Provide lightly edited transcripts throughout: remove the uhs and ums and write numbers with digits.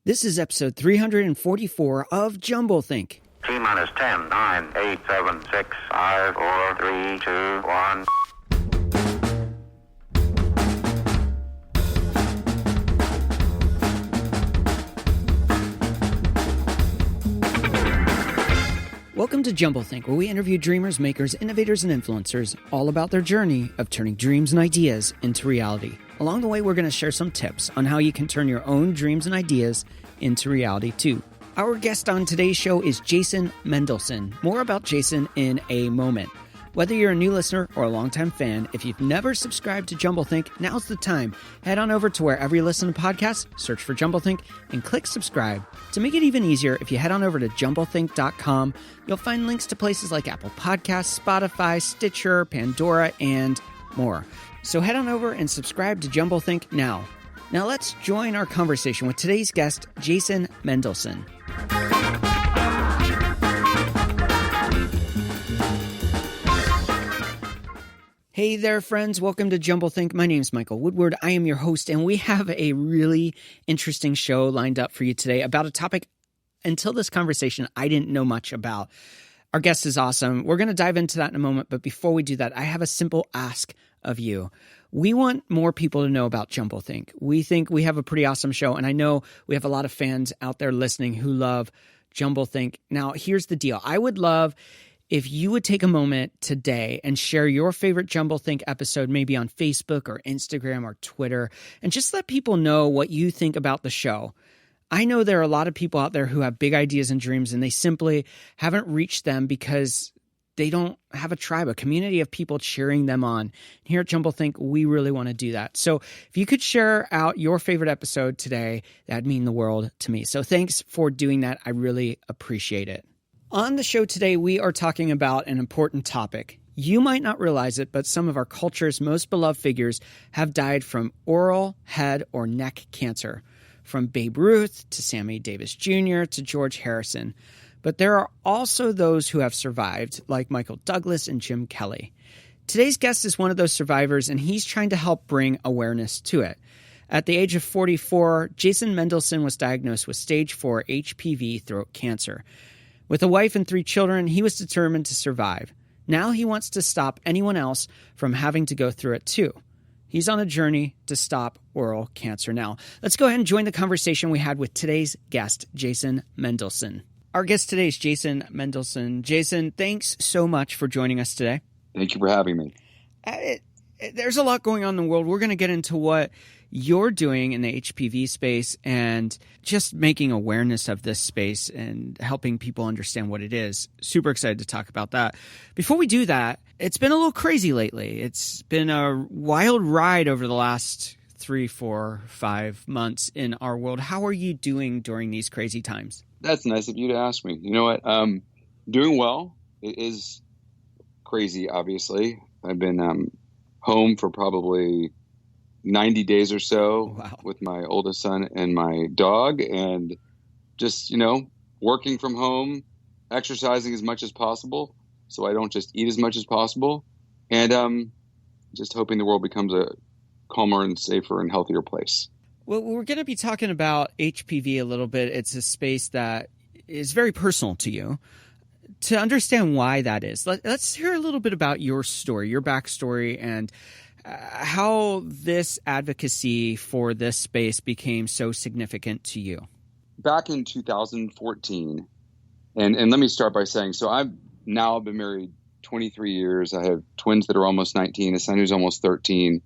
This is episode 344 of Jumblethink. T minus 10, 9, 8, 7, 6, 5, 4, 3, 2, 1. Welcome to Jumblethink, where we interview dreamers, makers, innovators, and influencers all about their journey of turning dreams and ideas into reality. Along the way, we're going to share some tips on how you can turn your own dreams and ideas into reality too. Our guest on today's show is Jason Mendelsohn. More about Jason in a moment. Whether you're a new listener or a longtime fan, if you've never subscribed to Jumblethink, now's the time. Head on over to wherever you listen to podcasts, search for Jumblethink, and click subscribe. To make it even easier, if you head on over to jumblethink.com, you'll find links to places like Apple Podcasts, Spotify, Stitcher, Pandora, and more. So head on over and subscribe to Jumblethink now. Now let's join our conversation with today's guest, Jason Mendelsohn. Hey there, friends. Welcome to Jumblethink. My name's Michael Woodward. I am your host, and we have a really interesting show lined up for you today about a topic, until this conversation, I didn't know much about. Our guest is awesome. We're going to dive into that in a moment, but before we do that, I have a simple ask of you. We want more people to know about Jumblethink. We think we have a pretty awesome show, and I know we have a lot of fans out there listening who love Jumblethink. Now, here's the deal. I would love if you would take a moment today and share your favorite Jumblethink episode, maybe on Facebook or Instagram or Twitter, and just let people know what you think about the show. I know there are a lot of people out there who have big ideas and dreams, and they simply haven't reached them because they don't have a tribe, a community of people cheering them on. Here at Jumblethink, we really want to do that. So if you could share out your favorite episode today, that'd mean the world to me. So thanks for doing that. I really appreciate it. On the show today, we are talking about an important topic. You might not realize it, but some of our culture's most beloved figures have died from oral, head, or neck cancer. From Babe Ruth to Sammy Davis Jr. to George Harrison. But there are also those who have survived, like Michael Douglas and Jim Kelly. Today's guest is one of those survivors, and he's trying to help bring awareness to it. At the age of 44, Jason Mendelsohn was diagnosed with stage 4 HPV throat cancer. With a wife and 3 children, he was determined to survive. Now he wants to stop anyone else from having to go through it too. He's on a journey to stop oral cancer. Now, let's go ahead and join the conversation we had with today's guest, Jason Mendelsohn. Our guest today is Jason Mendelsohn. Jason, thanks so much for joining us today. Thank you for having me. There's a lot going on in the world. We're going to get into what you're doing in the HPV space and just making awareness of this space and helping people understand what it is. Super excited to talk about that. Before we do that, it's been a little crazy lately. It's been a wild ride over the last 3, 4, 5 months in our world. How are you doing during these crazy times? That's nice of you to ask me. You know what? Doing well. It is crazy, obviously. I've been home for probably 90 days or so. Wow. With my oldest son and my dog, and just, working from home, exercising as much as possible so I don't just eat as much as possible, and just hoping the world becomes a calmer and safer and healthier place. Well, we're going to be talking about HPV a little bit. It's a space that is very personal to you. To understand why that is, let's hear a little bit about your story, your backstory, and how this advocacy for this space became so significant to you. Back in 2014, and let me start by saying, so I've now been married 23 years. I have twins that are almost 19, a son who's almost 13,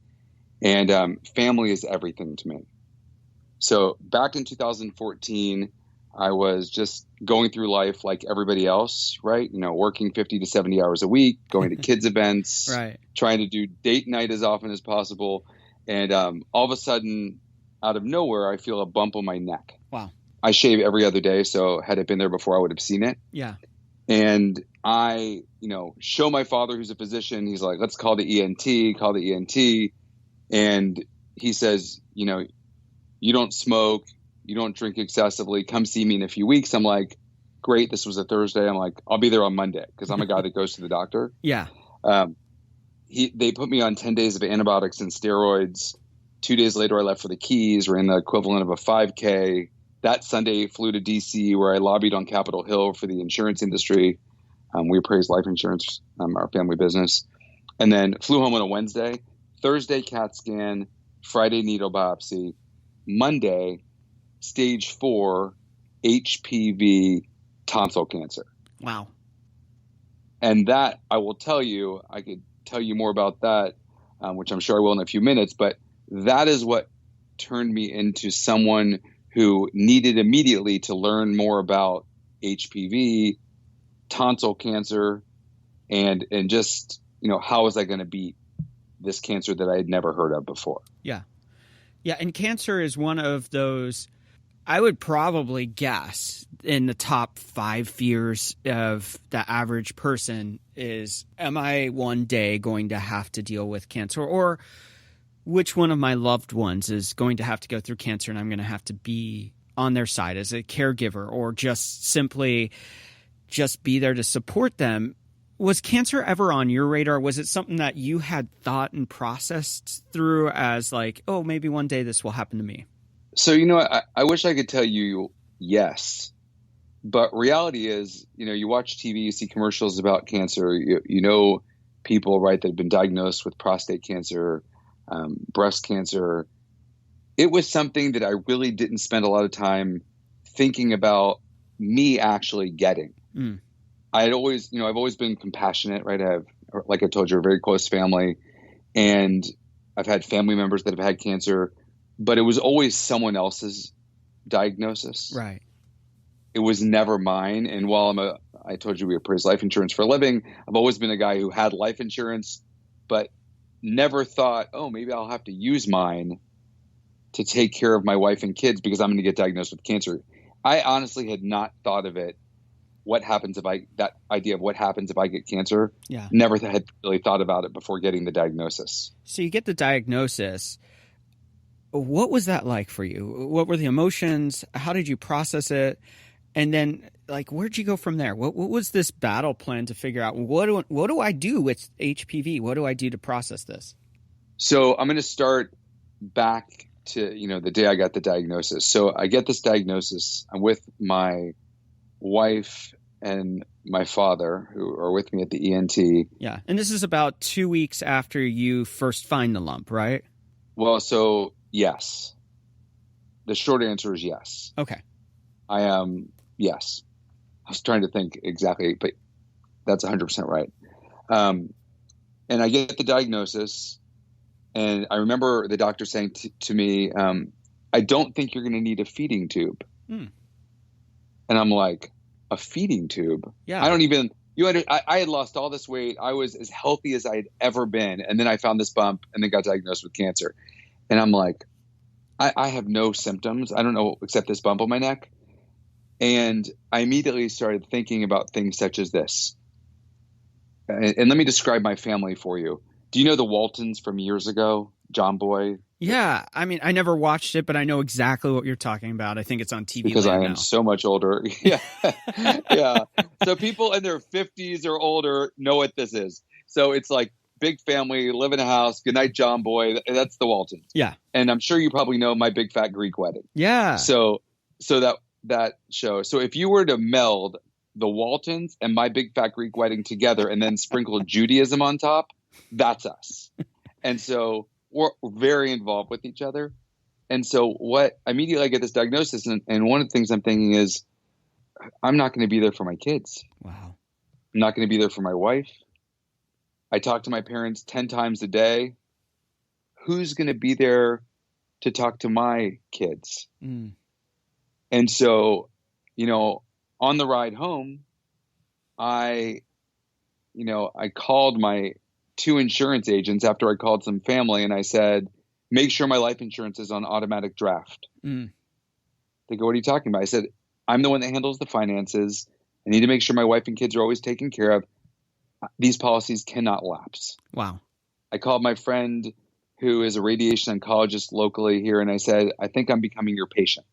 and family is everything to me. So back in 2014, I was just going through life like everybody else, right? Working 50 to 70 hours a week, going to kids events, right, trying to do date night as often as possible. And all of a sudden, out of nowhere, I feel a bump on my neck. Wow. I shave every other day, so had it been there before, I would have seen it. Yeah. And I, show my father, who's a physician. He's like, let's call the ENT. And he says, you don't smoke, you don't drink excessively, come see me in a few weeks. I'm like, great. This was a Thursday. I'm like, I'll be there on Monday because I'm a guy that goes to the doctor. Yeah. They put me on 10 days of antibiotics and steroids. 2 days later, I left for the Keys, ran the equivalent of a 5K. that Sunday flew to DC, where I lobbied on Capitol Hill for the insurance industry. We appraised life insurance, our family business, and then flew home on a Wednesday. Thursday, CAT scan. Friday, needle biopsy. Monday, stage 4 HPV tonsil cancer. Wow. And that, I will tell you, I could tell you more about that, which I'm sure I will in a few minutes, but that is what turned me into someone who needed immediately to learn more about HPV, tonsil cancer, and just, how was I going to beat this cancer that I had never heard of before? Yeah. Yeah. And cancer is one of those, I would probably guess, in the top 5 fears of the average person is, am I one day going to have to deal with cancer? Or which one of my loved ones is going to have to go through cancer and I'm going to have to be on their side as a caregiver, or just simply just be there to support them? Was cancer ever on your radar? Was it something that you had thought and processed through as like, oh, maybe one day this will happen to me? So, I wish I could tell you yes, but reality is, you watch TV, you see commercials about cancer, people, right, that have been diagnosed with prostate cancer, breast cancer. It was something that I really didn't spend a lot of time thinking about me actually getting. I've always been compassionate, right? I have, like I told you, a very close family, and I've had family members that have had cancer, but it was always someone else's diagnosis. Right. It was never mine. And while I told you we appraise life insurance for a living, I've always been a guy who had life insurance, but never thought, oh, maybe I'll have to use mine to take care of my wife and kids because I'm going to get diagnosed with cancer. I honestly had not thought of it. That idea of what happens if I get cancer, never had really thought about it before getting the diagnosis. So you get the diagnosis. What was that like for you? What were the emotions? How did you process it? And then, where'd you go from there? What was this battle plan to figure out, what do I do with HPV? What do I do to process this? So I'm going to start back to, the day I got the diagnosis. So I get this diagnosis. I'm with my wife and my father, who are with me at the ENT. Yeah. And this is about 2 weeks after you first find the lump, right? Well, so yes. The short answer is yes. Okay. I am, yes. I was trying to think exactly, but that's 100% right. And I get the diagnosis, and I remember the doctor saying to me, I don't think you're going to need a feeding tube. And I'm like, a feeding tube? Yeah. I don't even, I had lost all this weight. I was as healthy as I had ever been. And then I found this bump and then got diagnosed with cancer. And I'm like, I have no symptoms. I don't know, except this bump on my neck. And I immediately started thinking about things such as this. And let me describe my family for you. Do you know the Waltons from years ago? John Boy? Yeah. I mean, I never watched it, but I know exactly what you're talking about. I think it's on TV because I am now. so much older. Yeah. Yeah. So people in their 50s or older know what this is. So it's like big family, live in a house. Good night, John Boy. That's the Waltons. Yeah. And I'm sure you probably know My Big Fat Greek Wedding. Yeah. So that show. So if you were to meld the Waltons and My Big Fat Greek Wedding together and then sprinkle Judaism on top, that's us. And so we're very involved with each other. And so immediately I get this diagnosis. And one of the things I'm thinking is, I'm not going to be there for my kids. Wow. I'm not going to be there for my wife. I talk to my parents 10 times a day. Who's going to be there to talk to my kids? And so, on the ride home, I called my 2 insurance agents after I called some family, and I said, make sure my life insurance is on automatic draft. They go, what are you talking about? I said, I'm the one that handles the finances. I need to make sure my wife and kids are always taken care of. These policies cannot lapse. Wow. I called my friend who is a radiation oncologist locally here, and I said, I think I'm becoming your patient.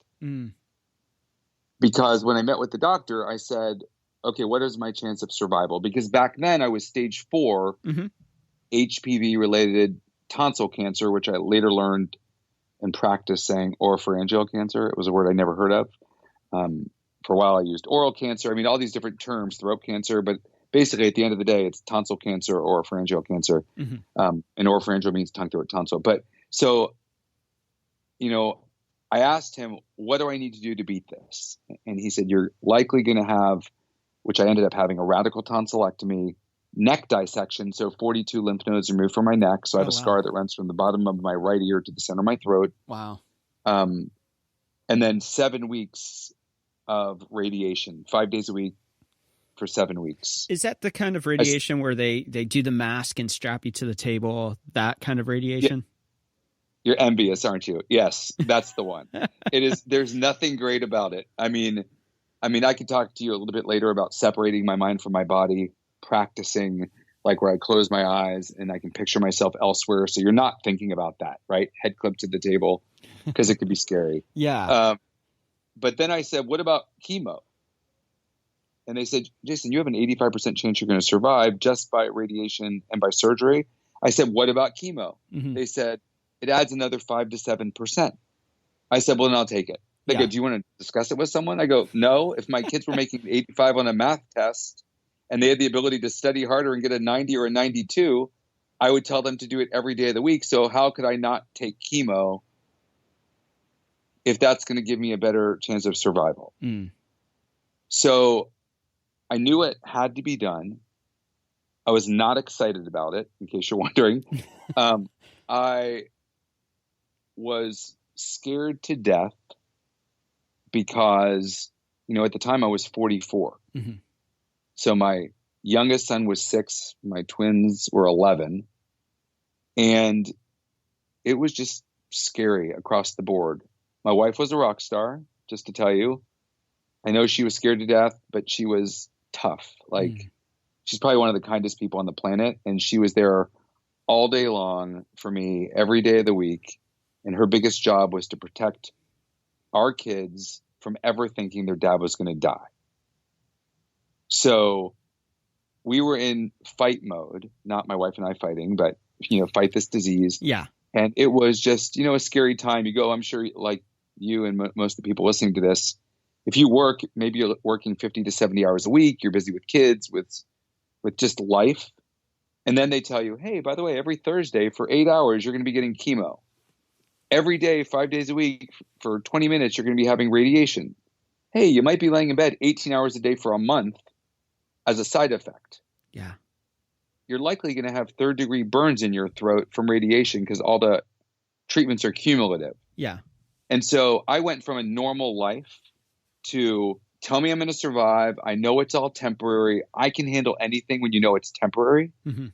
Because when I met with the doctor, I said, okay, what is my chance of survival? Because back then I was stage 4 HPV-related tonsil cancer, which I later learned in practice saying Orpharagial cancer. It was a word I never heard of. For a while, I used oral cancer. I mean, all these different terms, throat cancer, but basically at the end of the day, it's tonsil cancer or orpharagial cancer. Mm-hmm. And orpharagial means tongue, throat, tonsil. But so, I asked him, what do I need to do to beat this? And he said, you're likely going to have, which I ended up having, a radical tonsillectomy, neck dissection. So 42 lymph nodes removed from my neck. So I have a scar that runs from the bottom of my right ear to the center of my throat. Wow. And then 7 weeks of radiation, 5 days a week for 7 weeks. Is that the kind of radiation where they do the mask and strap you to the table? That kind of radiation? Yeah. You're envious, aren't you? Yes, that's the one. It is. There's nothing great about it. I mean, I could talk to you a little bit later about separating my mind from my body, practicing like where I close my eyes and I can picture myself elsewhere. So you're not thinking about that, right? Head clipped to the table, because it could be scary. Yeah. But then I said, what about chemo? And they said, Jason, you have an 85% chance you're going to survive just by radiation and by surgery. I said, what about chemo? Mm-hmm. They said, it adds another 5 to 7%. I said, well, then I'll take it. They go, do you want to discuss it with someone? I go, no. If my kids were making 85 on a math test and they had the ability to study harder and get a 90 or a 92, I would tell them to do it every day of the week. So how could I not take chemo if that's going to give me a better chance of survival? Mm. So I knew it had to be done. I was not excited about it, in case you're wondering. I was scared to death because, at the time I was 44. Mm-hmm. So my youngest son was 6. My twins were 11. And it was just scary across the board. My wife was a rock star, just to tell you. I know she was scared to death, but she was tough. She's probably one of the kindest people on the planet. And she was there all day long for me every day of the week. And her biggest job was to protect our kids from ever thinking their dad was going to die. So we were in fight mode, not my wife and I fighting, but, fight this disease. Yeah. And it was just, a scary time. You go, I'm sure like you and most of the people listening to this, if you work, maybe you're working 50 to 70 hours a week, you're busy with kids, with just life. And then they tell you, hey, by the way, every Thursday for 8 hours, you're going to be getting chemo. Every day, 5 days a week for 20 minutes, you're going to be having radiation. Hey, you might be laying in bed 18 hours a day for a month as a side effect. Yeah. You're likely going to have 3rd-degree burns in your throat from radiation because all the treatments are cumulative. Yeah. And so I went from a normal life to tell me I'm going to survive. I know it's all temporary. I can handle anything when you know it's temporary. Mm-hmm.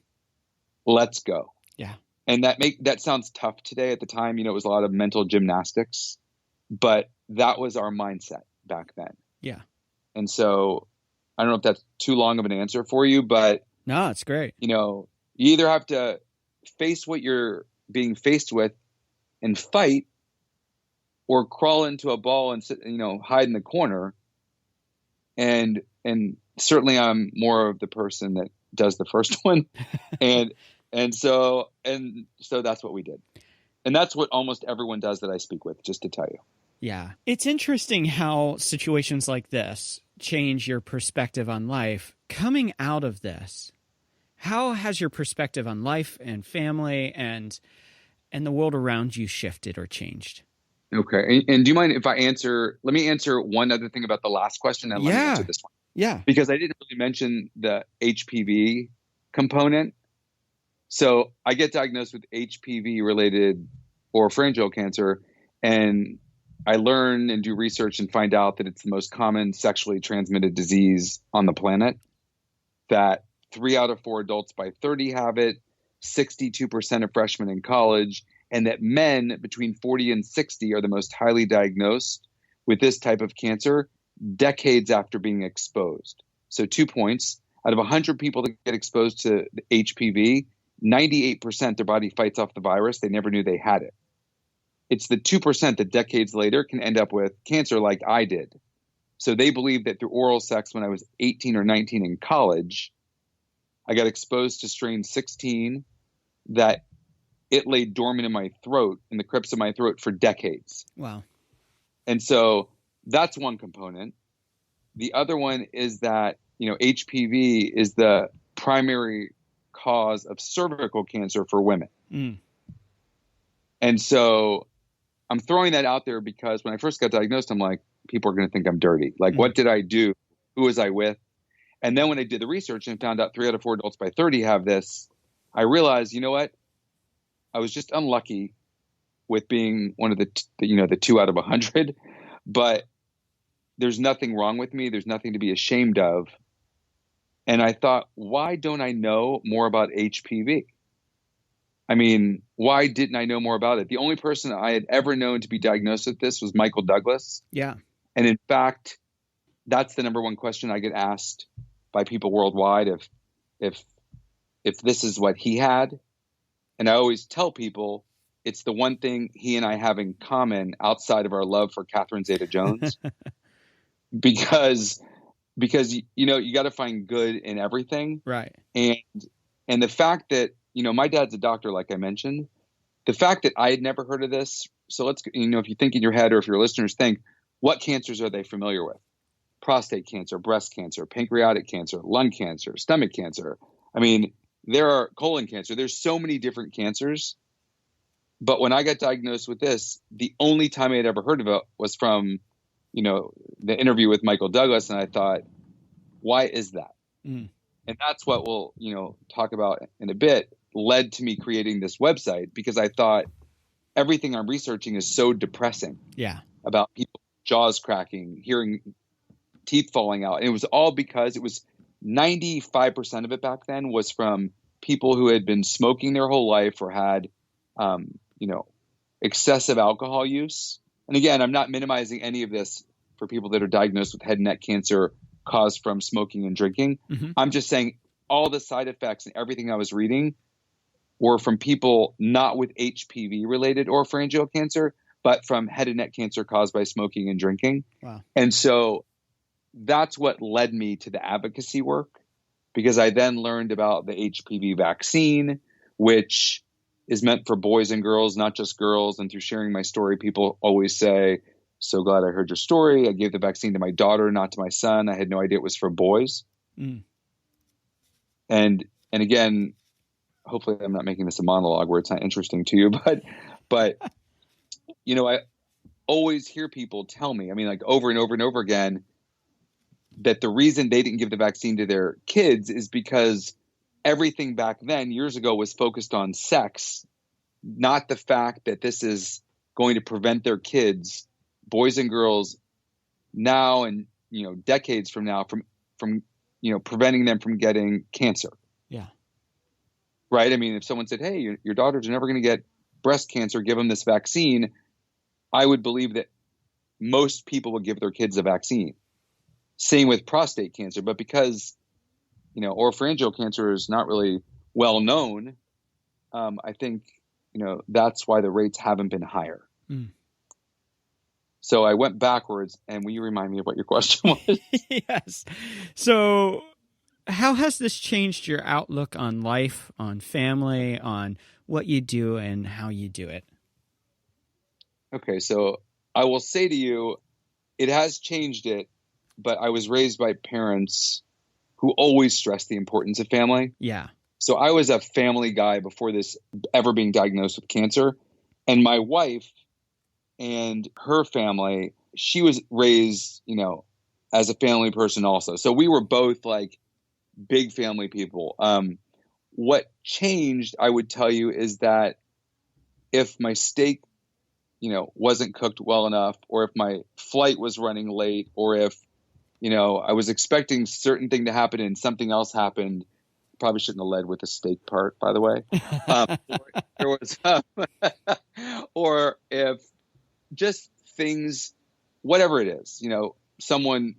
Let's go. Yeah. And that sounds tough today. At the time, it was a lot of mental gymnastics, but that was our mindset back then. Yeah. And so I don't know if that's too long of an answer for you, but no, it's great. You either have to face what you're being faced with and fight, or crawl into a ball and sit, hide in the corner. And certainly I'm more of the person that does the first one. And so that's what we did. And that's what almost everyone does that I speak with, just to tell you. Yeah. It's interesting how situations like this change your perspective on life. Coming out of this, how has your perspective on life and family and the world around you shifted or changed? Okay. And do you mind if let me answer one other thing about the last question and let me answer this one. Yeah. Because I didn't really mention the HPV component. So I get diagnosed with HPV-related orpharagial cancer, and I learn and do research and find out that it's the most common sexually transmitted disease on the planet, that 3 out of 4 adults by 30 have it, 62% of freshmen in college, and that men between 40 and 60 are the most highly diagnosed with this type of cancer decades after being exposed. So 2 points. Out of 100 people that get exposed to HPV, 98% their body fights off the virus. They never knew they had it. It's the 2% that decades later can end up with cancer like I did. So they believe that through oral sex when I was 18 or 19 in college, I got exposed to strain 16, that it lay dormant in my throat, in the crypts of my throat for decades. Wow. And so that's one component. The other one is that, HPV is the primary cause of cervical cancer for women. Mm. And so I'm throwing that out there because when I first got diagnosed, I'm like, people are going to think I'm dirty. Like, what did I do? Who was I with? And then when I did the research and found out 3 out of 4 adults by 30 have this, I realized, you know what? I was just unlucky with being one of the 2 out of 100, but there's nothing wrong with me. There's nothing to be ashamed of. And I thought, why don't I know more about HPV? I mean, why didn't I know more about it? The only person I had ever known to be diagnosed with this was Michael Douglas. Yeah. And in fact, that's the number one question I get asked by people worldwide if this is what he had. And I always tell people it's the one thing he and I have in common outside of our love for Catherine Zeta-Jones. because you got to find good in everything. Right. And the fact that, my dad's a doctor, like I mentioned, the fact that I had never heard of this. So let's, if you think in your head, or if your listeners think, what cancers are they familiar with? Prostate cancer, breast cancer, pancreatic cancer, lung cancer, stomach cancer. I mean, there are colon cancer. There's so many different cancers. But when I got diagnosed with this, the only time I had ever heard of it was from, the interview with Michael Douglas. And I thought, why is that? Mm. And that's what we'll, talk about in a bit, led to me creating this website, because I thought everything I'm researching is so depressing. Yeah. About people jaws cracking, hearing teeth falling out. And it was all because it was 95% of it back then was from people who had been smoking their whole life or had, excessive alcohol use. And again, I'm not minimizing any of this for people that are diagnosed with head and neck cancer caused from smoking and drinking. Mm-hmm. I'm just saying all the side effects and everything I was reading were from people not with HPV related orpharagial cancer, but from head and neck cancer caused by smoking and drinking. Wow. And so that's what led me to the advocacy work, because I then learned about the HPV vaccine, which is meant for boys and girls, not just girls. And through sharing my story, people always say, so glad I heard your story. I gave the vaccine to my daughter, not to my son. I had no idea it was for boys. Mm. And again, hopefully I'm not making this a monologue where it's not interesting to you, but I always hear people tell me, like over and over and over again, that the reason they didn't give the vaccine to their kids is because everything back then, years ago, was focused on sex, not the fact that this is going to prevent their kids, boys and girls, now and decades from now, from preventing them from getting cancer. Yeah. Right. I mean, if someone said, hey, your daughters are never going to get breast cancer, give them this vaccine, I would believe that most people would give their kids a vaccine. Same with prostate cancer. But because, orpharagial cancer is not really well known, I think, that's why the rates haven't been higher. Mm. So I went backwards, and will you remind me of what your question was? Yes. So how has this changed your outlook on life, on family, on what you do and how you do it? Okay, so I will say to you, it has changed it, but I was raised by parents who always stressed the importance of family. Yeah. So I was a family guy before this ever being diagnosed with cancer. And my wife and her family, she was raised, as a family person also. So we were both like big family people. What changed, I would tell you, is that if my steak, wasn't cooked well enough, or if my flight was running late, or if, I was expecting certain thing to happen and something else happened. Probably shouldn't have led with the steak part, by the way. Or if just things, whatever it is, someone,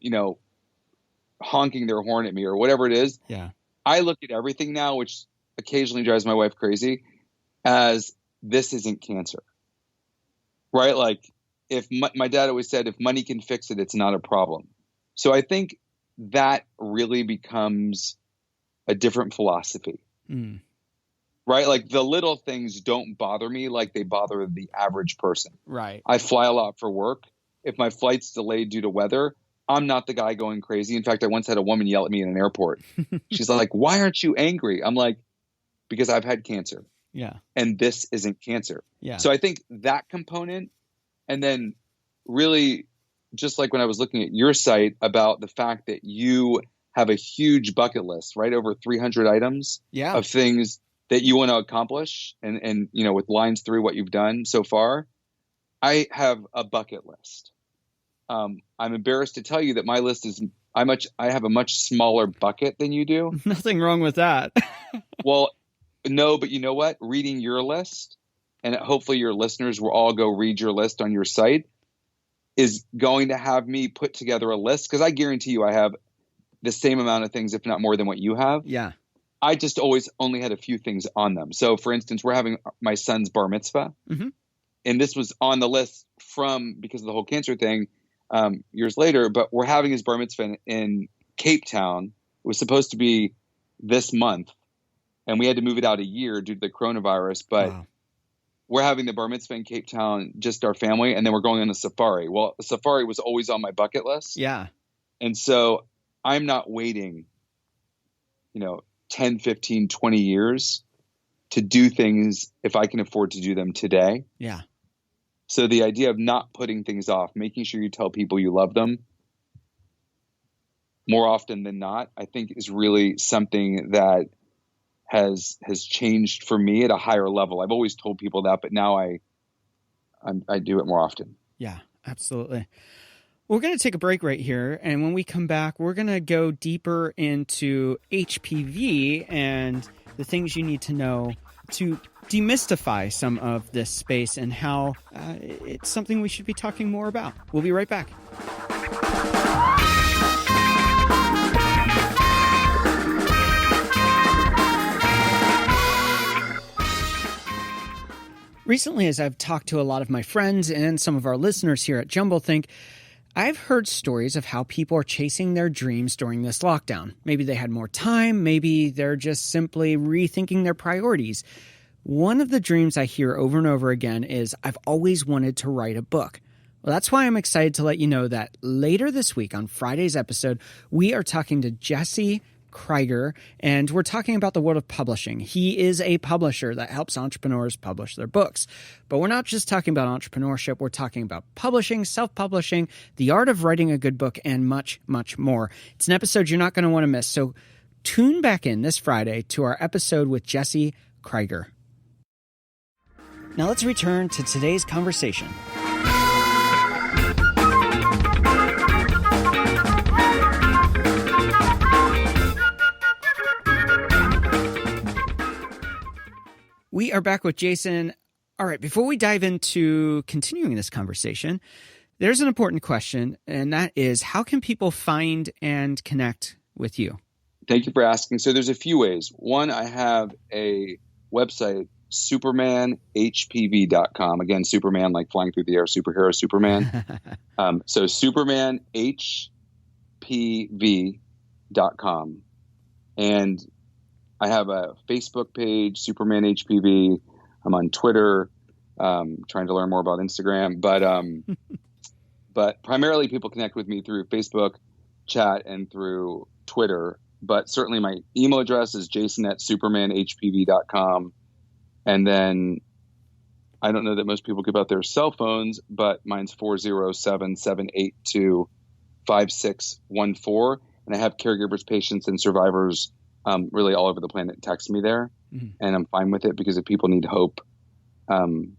honking their horn at me or whatever it is. Yeah. I look at everything now, which occasionally drives my wife crazy, as this isn't cancer, right? Like if my dad always said, if money can fix it, it's not a problem. So I think that really becomes a different philosophy, right? Like the little things don't bother me like they bother the average person. Right. I fly a lot for work. if my flight's delayed due to weather, I'm not the guy going crazy. In fact, I once had a woman yell at me in an airport. She's like, "Why aren't you angry?" I'm like, "Because I've had cancer. Yeah. And this isn't cancer." Yeah. So I think that component, and then really just like when I was looking at your site about the fact that you have a huge bucket list, right? Over 300 items of things that you want to accomplish. And, you know, with lines through what you've done so far, I have a bucket list. I'm embarrassed to tell you that my list is, I have a much smaller bucket than you do. Nothing wrong with that. Well, no, but you know what? Reading your list, and hopefully your listeners will all go read your list on your site, is going to have me put together a list, because I guarantee you I have the same amount of things, if not more than what you have. Yeah. I just always only had a few things on them. So for instance, we're having my son's bar mitzvah, and this was on the list because of the whole cancer thing years later, but we're having his bar mitzvah in Cape Town. It was supposed to be this month, and we had to move it out a year due to the coronavirus, but we're having the bar mitzvah in Cape Town, just our family, and then we're going on a safari. Well, a safari was always on my bucket list. Yeah. And so I'm not waiting, 10, 15, 20 years to do things if I can afford to do them today. Yeah. So the idea of not putting things off, making sure you tell people you love them more often than not, I think is really something that has changed for me at a higher level. I've always told people that, but now I do it more often. Yeah, absolutely. We're going to take a break right here, and when we come back, we're going to go deeper into HPV and the things you need to know to demystify some of this space and how it's something we should be talking more about. We'll be right back. Recently, as I've talked to a lot of my friends and some of our listeners here at Jumblethink, I've heard stories of how people are chasing their dreams during this lockdown. Maybe they had more time, maybe they're just simply rethinking their priorities. One of the dreams I hear over and over again is, I've always wanted to write a book. Well, that's why I'm excited to let you know that later this week on Friday's episode, we are talking to Jesse Krieger, and we're talking about the world of publishing. He is a publisher that helps entrepreneurs publish their books. But we're not just talking about entrepreneurship. We're talking about publishing, self-publishing, the art of writing a good book, and much, much more. It's an episode you're not going to want to miss. So tune back in this Friday to our episode with Jesse Krieger. Now let's return to today's conversation. We are back with Jason. All right, before we dive into continuing this conversation, there's an important question, and that is, how can people find and connect with you? Thank you for asking. So there's a few ways. One, I have a website, supermanhpv.com. Again, Superman, like flying through the air, superhero Superman. So supermanhpv.com. And I have a Facebook page, Superman HPV. I'm on Twitter, trying to learn more about Instagram. But primarily people connect with me through Facebook chat and through Twitter. But certainly my email address is jason@supermanhpv.com. And then I don't know that most people give out their cell phones, but mine's 407-782-5614. And I have caregivers, patients, and survivors really all over the planet text me there. And I'm fine with it, because if people need hope, I'm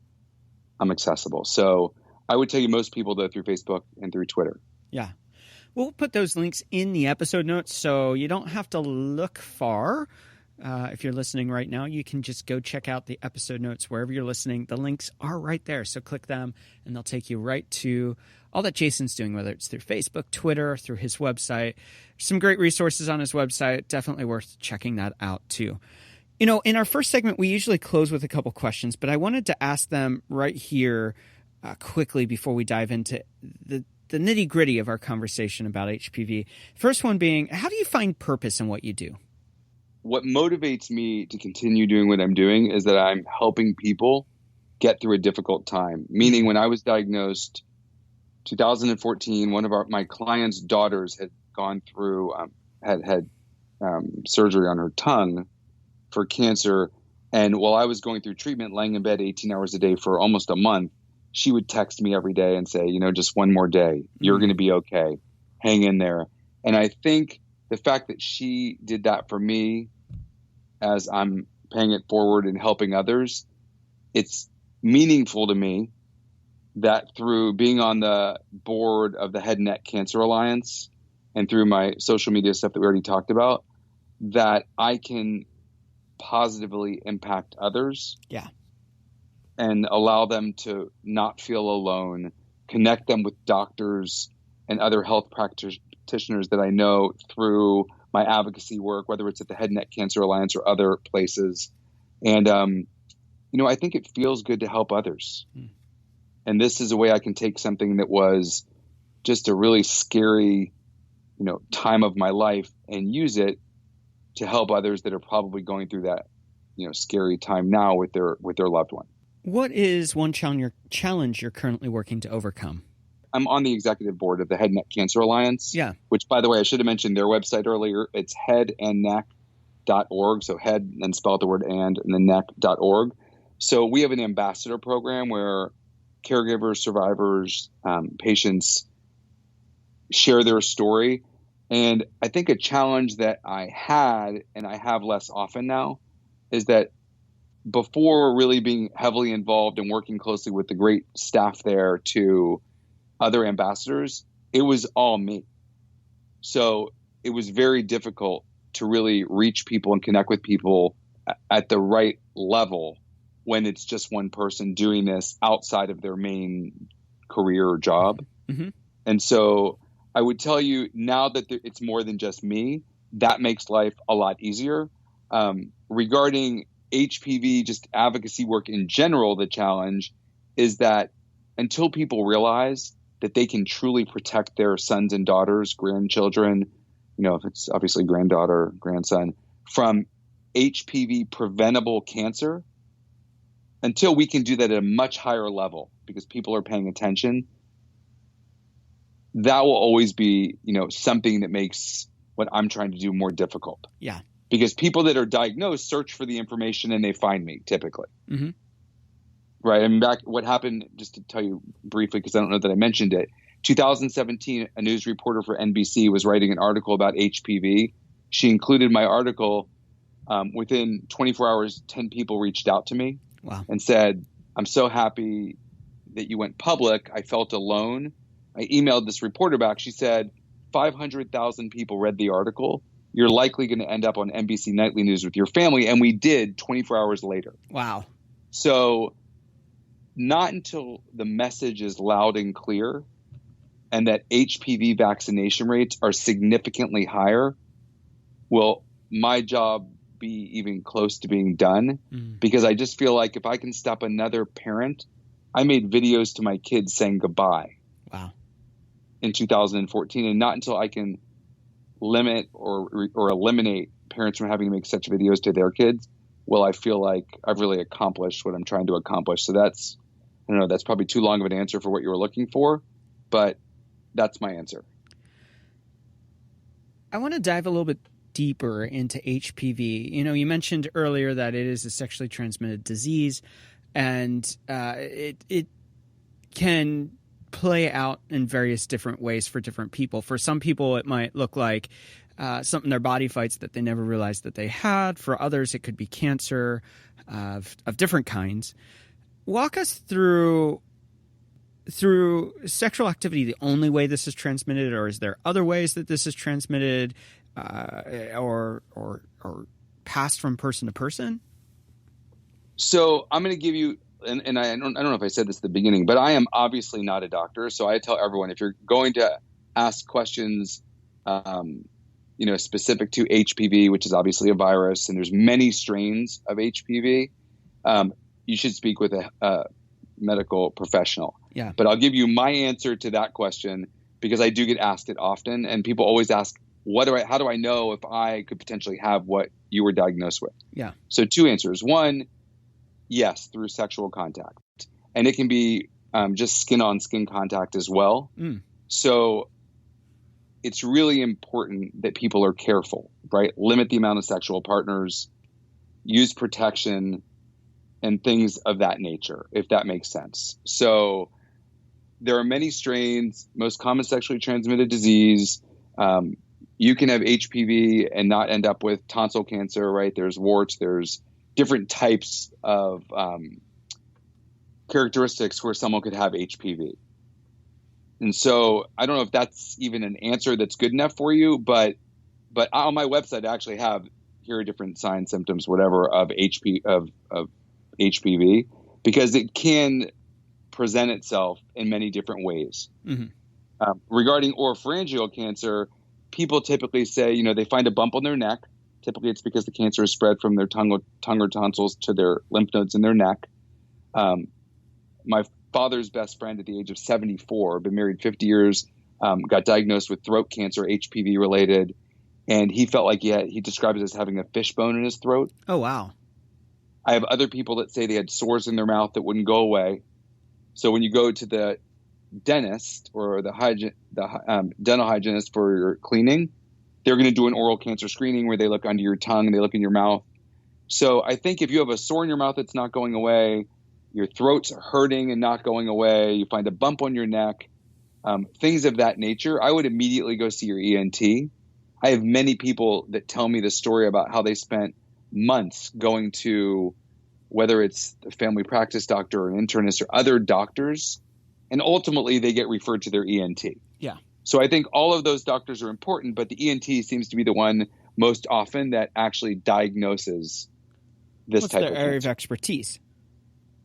accessible. So I would tell you most people, though, through Facebook and through Twitter. Yeah. We'll put those links in the episode notes, so you don't have to look far. If you're listening right now, you can just go check out the episode notes wherever you're listening. The links are right there, so click them, and they'll take you right to all that Jason's doing, whether it's through Facebook, Twitter, through his website. Some great resources on his website. Definitely worth checking that out, too. You know, in our first segment, we usually close with a couple questions, but I wanted to ask them right here quickly before we dive into the nitty-gritty of our conversation about HPV. First one being, how do you find purpose in what you do? What motivates me to continue doing what I'm doing is that I'm helping people get through a difficult time. Meaning, when I was diagnosed 2014, one of my client's daughters had gone through, had surgery on her tongue for cancer. And while I was going through treatment, laying in bed 18 hours a day for almost a month, she would text me every day and say, just one more day, you're going to be okay. Hang in there. And I think the fact that she did that for me as I'm paying it forward and helping others, it's meaningful to me that through being on the board of the Head and Neck Cancer Alliance and through my social media stuff that we already talked about, that I can positively impact others. Yeah. And allow them to not feel alone, connect them with doctors and other health practitioners that I know through my advocacy work, whether it's at the Head and Neck Cancer Alliance or other places. And, I think it feels good to help others. And this is a way I can take something that was just a really scary, time of my life and use it to help others that are probably going through that, scary time now with their loved one. What is one challenge you're currently working to overcome? I'm on the executive board of the Head and Neck Cancer Alliance. Yeah. Which, by the way, I should have mentioned their website earlier. It's headandneck.org. So head and spell out the word and then neck.org. So we have an ambassador program where caregivers, survivors, patients share their story. And I think a challenge that I had, and I have less often now, is that before really being heavily involved and working closely with the great staff there to other ambassadors, it was all me. So it was very difficult to really reach people and connect with people at the right level when it's just one person doing this outside of their main career or job. Mm-hmm. And so I would tell you now that it's more than just me, that makes life a lot easier. Regarding HPV, just advocacy work in general, the challenge is that until people realize that they can truly protect their sons and daughters, grandchildren, if it's obviously granddaughter, grandson, from HPV preventable cancer, until we can do that at a much higher level because people are paying attention, that will always be, something that makes what I'm trying to do more difficult. Yeah. Because people that are diagnosed search for the information and they find me typically. Mm-hmm. Right. And what happened, just to tell you briefly, because I don't know that I mentioned it, 2017, a news reporter for NBC was writing an article about HPV. She included my article. Within 24 hours, 10 people reached out to me. Wow. And said, I'm so happy that you went public. I felt alone. I emailed this reporter back. She said, 500,000 people read the article. You're likely going to end up on NBC Nightly News with your family. And we did 24 hours later. Wow. So not until the message is loud and clear and that HPV vaccination rates are significantly higher will my job be even close to being done. Because I just feel like if I can stop another parent, I made videos to my kids saying goodbye. Wow. In 2014, and not until I can limit or eliminate parents from having to make such videos to their kids will I feel like I've really accomplished what I'm trying to accomplish. So that's, I don't know, that's probably too long of an answer for what you were looking for, but that's my answer. I want to dive a little bit deeper into HPV. You mentioned earlier that it is a sexually transmitted disease, and it can play out in various different ways for different people. For some people, it might look like something their body fights that they never realized that they had. For others, it could be cancer of different kinds. Walk us through sexual activity, the only way this is transmitted, or is there other ways that this is transmitted, or passed from person to person? So I'm going to give you, and I don't know if I said this at the beginning, but I am obviously not a doctor. So I tell everyone, if you're going to ask questions, specific to HPV, which is obviously a virus, and there's many strains of HPV, you should speak with a medical professional. Yeah. But I'll give you my answer to that question because I do get asked it often, and people always ask, how do I know if I could potentially have what you were diagnosed with? Yeah. So two answers. One, yes, through sexual contact. And it can be just skin on skin contact as well. Mm. So it's really important that people are careful, right? Limit the amount of sexual partners, use protection, and things of that nature, if that makes sense. So there are many strains, most common sexually transmitted disease. You can have HPV and not end up with tonsil cancer, right? There's warts, there's different types of characteristics where someone could have HPV. And so I don't know if that's even an answer that's good enough for you, but on my website, I actually have, here are different signs, symptoms, whatever, of HPV, because it can present itself in many different ways. Mm-hmm. Regarding oropharyngeal cancer, people typically say, they find a bump on their neck. Typically, it's because the cancer is spread from their tongue or tonsils to their lymph nodes in their neck. My father's best friend at the age of 74, been married 50 years, got diagnosed with throat cancer, HPV related, and he felt like he described it as having a fishbone in his throat. Oh, wow. I have other people that say they had sores in their mouth that wouldn't go away. So when you go to the dentist or the dental hygienist for your cleaning, they're going to do an oral cancer screening where they look under your tongue and they look in your mouth. So I think if you have a sore in your mouth that's not going away, your throat's hurting and not going away, you find a bump on your neck, things of that nature, I would immediately go see your ENT. I have many people that tell me the story about how they spent months going to, whether it's a family practice doctor or an internist or other doctors, and ultimately they get referred to their ENT. Yeah. So I think all of those doctors are important, but the ENT seems to be the one most often that actually diagnoses this type of cancer. What's their area of expertise?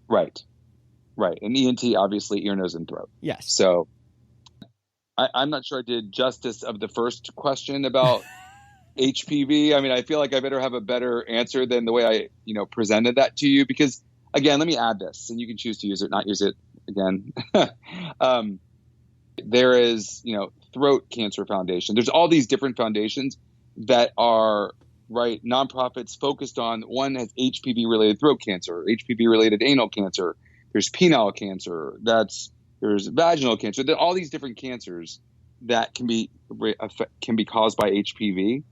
Right. And ENT, obviously, ear, nose, and throat. Yes. So I'm not sure I did justice of the first question about HPV. I mean, I feel like I better have a better answer than the way I, presented that to you, because, again, let me add this, and you can choose to use it, not use it again. There is, Throat Cancer Foundation. There's all these different foundations that are, right, nonprofits focused on. One has HPV-related throat cancer, HPV-related anal cancer. There's penile cancer. There's vaginal cancer. There are all these different cancers that can be caused by HPV.